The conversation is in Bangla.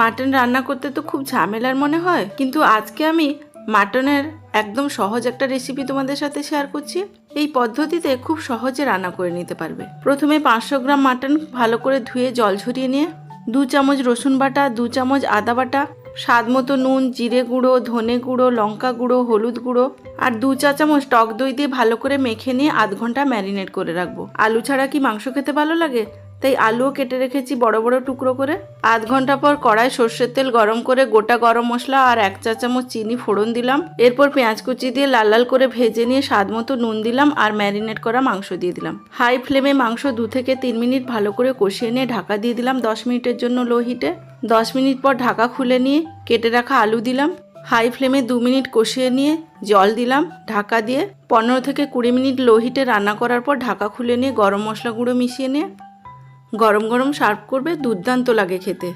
মাটন রান্না করতে তো খুব ঝামেলার মনে হয়, কিন্তু আজকে আমি মাটনের একদম সহজ একটা রেসিপি তোমাদের সাথে শেয়ার করছি। এই পদ্ধতিতে খুব সহজে রান্না করে নিতে পারবে। প্রথমে 500 গ্রাম মাটন ভালো করে ধুয়ে জল ঝরিয়ে নিয়ে 2 চামচ রসুন বাটা, 2 চামচ আদা বাটা, স্বাদ মতো নুন, জিরে গুঁড়ো, ধনে গুঁড়ো, লঙ্কা গুঁড়ো, হলুদ গুঁড়ো আর 2 চা চামচ টক দই দিয়ে ভালো করে মেখে নিয়ে আধ ঘন্টা ম্যারিনেট করে রাখবো। আলু ছাড়া কি মাংস খেতে ভালো লাগে? তাই আলুও কেটে রেখেছি বড় বড় টুকরো করে। আধ ঘন্টা পর কড়াই সর্ষের তেল গরম করে গোটা গরম মশলা আর 1 চা চামচ চিনি ফোড়ন দিলাম। এরপর পেঁয়াজ কুচি দিয়ে লাল লাল করে ভেজে নিয়ে স্বাদ মতো নুন দিলাম আর ম্যারিনেট করা মাংস দিয়ে দিলাম। হাই ফ্লেমে মাংস 2 থেকে 3 মিনিট ভালো করে কষিয়ে নিয়ে ঢাকা দিয়ে দিলাম 10 মিনিটের জন্য লো হিটে। 10 মিনিট পর ঢাকা খুলে নিয়ে কেটে রাখা আলু দিলাম। হাই ফ্লেমে 2 মিনিট কষিয়ে নিয়ে জল দিলাম ঢাকা দিয়ে। 15 থেকে 20 মিনিট লো হিটে রান্না করার পর ঢাকা খুলে নিয়ে গরম মশলা গুঁড়ো মিশিয়ে নিয়ে গরম গরম সার্ভ করবে, দুর্দান্ত লাগে খেতে।